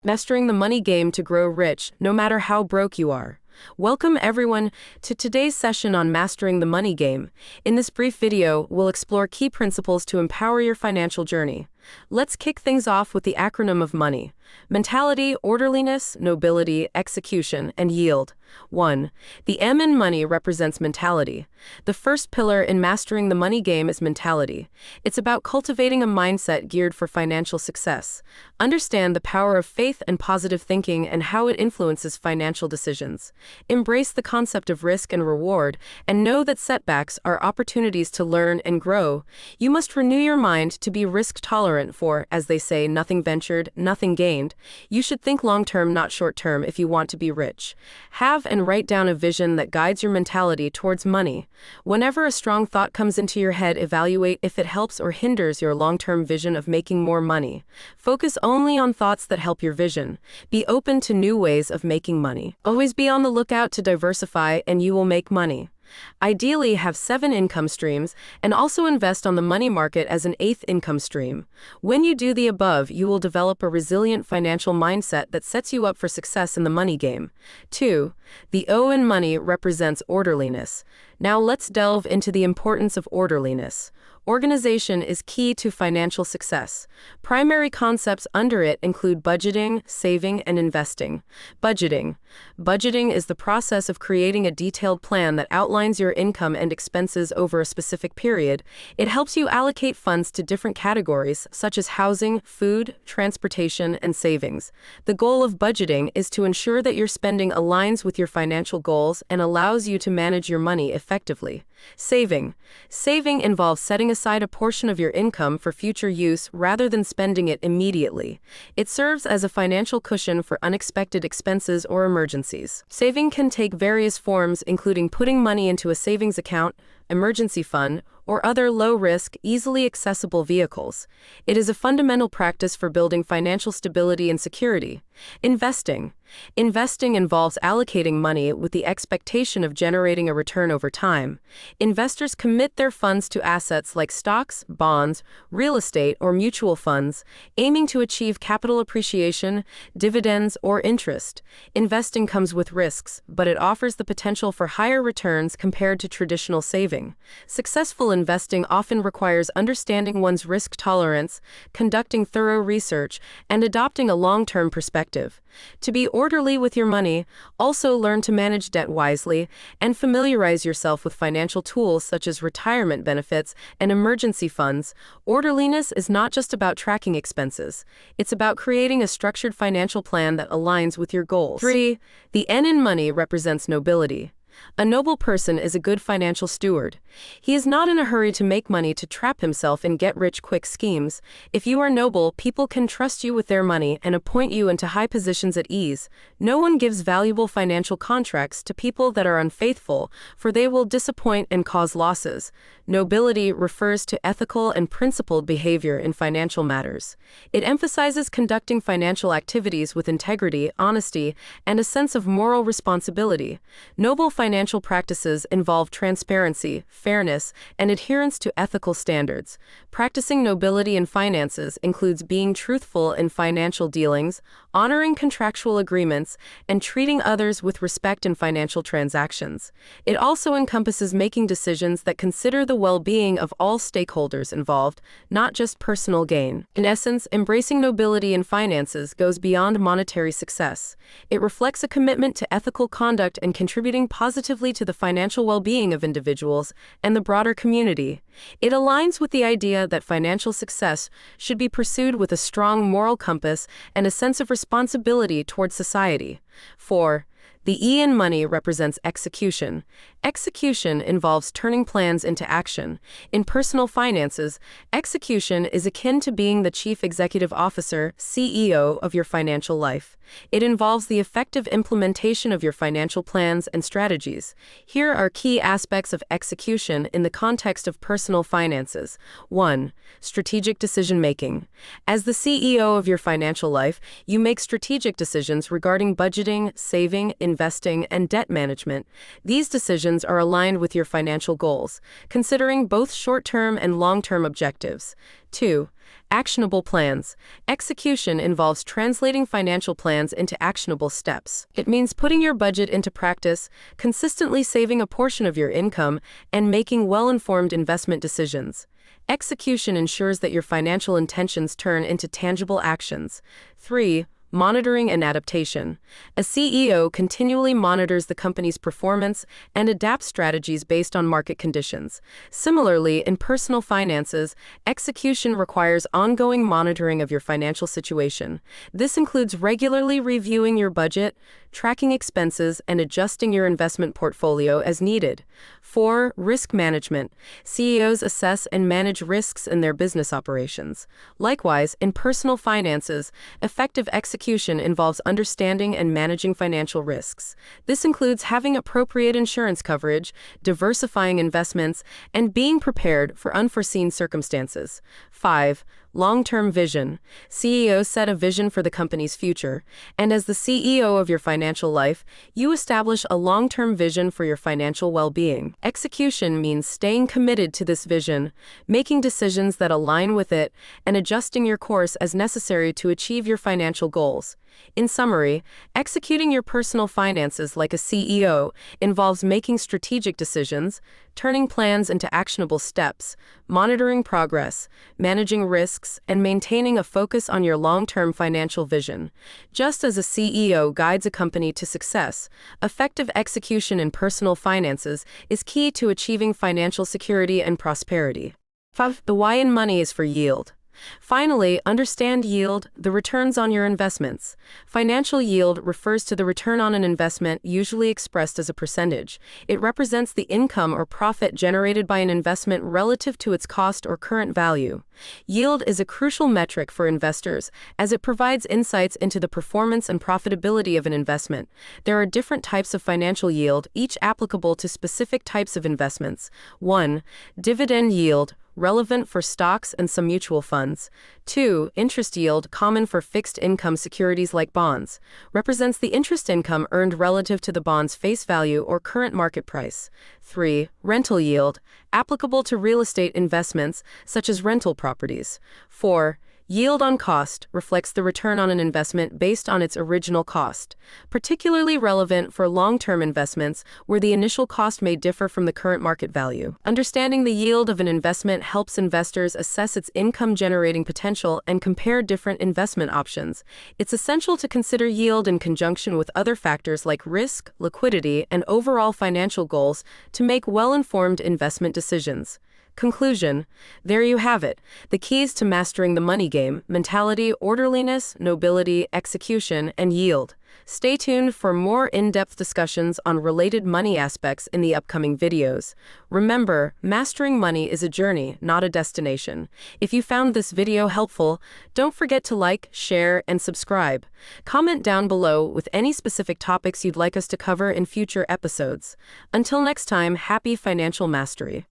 Mastering the money game to grow rich, no matter how broke you are. Welcome everyone to today's session on mastering the money game. In this brief video, we'll explore key principles to empower your financial journey. Let's kick things off with the acronym of money. Mentality, orderliness, nobility, execution, and yield. 1. The M in money represents mentality. The first pillar in mastering the money game is mentality. It's about cultivating a mindset geared for financial success. Understand the power of faith and positive thinking and how it influences financial decisions. Embrace the concept of risk and reward, and know that setbacks are opportunities to learn and grow. You must renew your mind to be risk-tolerant for, as they say, nothing ventured, nothing gained. You should think long-term, not short-term, if you want to be rich. Have and write down a vision that guides your mentality towards money. Whenever a strong thought comes into your head, evaluate if it helps or hinders your long-term vision of making more money. Focus only on thoughts that help your vision. Be open to new ways of making money. Always be on the lookout to diversify, and you will make money. Ideally, have 7 income streams and also invest on the money market as an 8th income stream. When you do the above, you will develop a resilient financial mindset that sets you up for success in the money game. 2. The O in money represents orderliness. Now let's delve into the importance of orderliness. Organization is key to financial success. Primary concepts under it include budgeting, saving, and investing. Budgeting. Budgeting is the process of creating a detailed plan that outlines your income and expenses over a specific period. It helps you allocate funds to different categories, such as housing, food, transportation, and savings. The goal of budgeting is to ensure that your spending aligns with your financial goals and allows you to manage your money effectively. Saving. Saving involves setting aside a portion of your income for future use rather than spending it immediately. It serves as a financial cushion for unexpected expenses or emergencies. Saving can take various forms, including putting money into a savings account, emergency fund, or other low-risk, easily accessible vehicles. It is a fundamental practice for building financial stability and security. Investing. Investing involves allocating money with the expectation of generating a return over time. Investors commit their funds to assets like stocks, bonds, real estate, or mutual funds, aiming to achieve capital appreciation, dividends, or interest. Investing comes with risks, but it offers the potential for higher returns compared to traditional saving. Successful investing often requires understanding one's risk tolerance, conducting thorough research, and adopting a long-term perspective. To be orderly with your money, also learn to manage debt wisely and familiarize yourself with financial tools such as retirement benefits and emergency funds. Orderliness is not just about tracking expenses. It's about creating a structured financial plan that aligns with your goals. 3. The N in money represents nobility. A noble person is a good financial steward. He is not in a hurry to make money to trap himself in get-rich-quick schemes. If you are noble, people can trust you with their money and appoint you into high positions at ease. No one gives valuable financial contracts to people that are unfaithful, for they will disappoint and cause losses. Nobility refers to ethical and principled behavior in financial matters. It emphasizes conducting financial activities with integrity, honesty, and a sense of moral responsibility. Noble financial practices involve transparency, fairness, and adherence to ethical standards. Practicing nobility in finances includes being truthful in financial dealings, honoring contractual agreements, and treating others with respect in financial transactions. It also encompasses making decisions that consider the well-being of all stakeholders involved, not just personal gain. In essence, embracing nobility in finances goes beyond monetary success. It reflects a commitment to ethical conduct and contributing positively to the financial well-being of individuals and the broader community. It aligns with the idea that financial success should be pursued with a strong moral compass and a sense of responsibility toward society. 4. The E in money represents execution. Execution involves turning plans into action. In personal finances, execution is akin to being the chief executive officer, CEO, of your financial life. It involves the effective implementation of your financial plans and strategies. Here are key aspects of execution in the context of personal finances. 1. Strategic decision-making. As the CEO of your financial life, you make strategic decisions regarding budgeting, saving, investing, and debt management. These decisions are aligned with your financial goals, considering both short-term and long-term objectives. 2. Actionable plans. Execution involves translating financial plans into actionable steps. It means putting your budget into practice, consistently saving a portion of your income, and making well-informed investment decisions. Execution ensures that your financial intentions turn into tangible actions. 3. Monitoring and adaptation. A CEO continually monitors the company's performance and adapts strategies based on market conditions. Similarly, in personal finances, execution requires ongoing monitoring of your financial situation. This includes regularly reviewing your budget, tracking expenses, and adjusting your investment portfolio as needed. 4. Risk management. CEOs assess and manage risks in their business operations. Likewise, in personal finances, effective execution involves understanding and managing financial risks. This includes having appropriate insurance coverage, diversifying investments, and being prepared for unforeseen circumstances. 5. Long-term vision. CEOs set a vision for the company's future, and as the CEO of your financial life, you establish a long-term vision for your financial well-being. Execution means staying committed to this vision, making decisions that align with it, and adjusting your course as necessary to achieve your financial goals. In summary, executing your personal finances like a CEO involves making strategic decisions, turning plans into actionable steps, monitoring progress, managing risks, and maintaining a focus on your long-term financial vision. Just as a CEO guides a company to success, effective execution in personal finances is key to achieving financial security and prosperity. 5. The why in money is for yield. Finally, understand yield, the returns on your investments. Financial yield refers to the return on an investment, usually expressed as a percentage. It represents the income or profit generated by an investment relative to its cost or current value. Yield is a crucial metric for investors as it provides insights into the performance and profitability of an investment. There are different types of financial yield, each applicable to specific types of investments. 1. Dividend yield, relevant for stocks and some mutual funds. 2. Interest yield, common for fixed income securities like bonds, represents the interest income earned relative to the bond's face value or current market price. 3. Rental yield, applicable to real estate investments such as rental properties. 4. Yield on cost reflects the return on an investment based on its original cost, particularly relevant for long-term investments where the initial cost may differ from the current market value. Understanding the yield of an investment helps investors assess its income-generating potential and compare different investment options. It's essential to consider yield in conjunction with other factors like risk, liquidity, and overall financial goals to make well-informed investment decisions. Conclusion. There you have it. The keys to mastering the money game: mentality, orderliness, nobility, execution, and yield. Stay tuned for more in-depth discussions on related money aspects in the upcoming videos. Remember, mastering money is a journey, not a destination. If you found this video helpful, don't forget to like, share, and subscribe. Comment down below with any specific topics you'd like us to cover in future episodes. Until next time, happy financial mastery.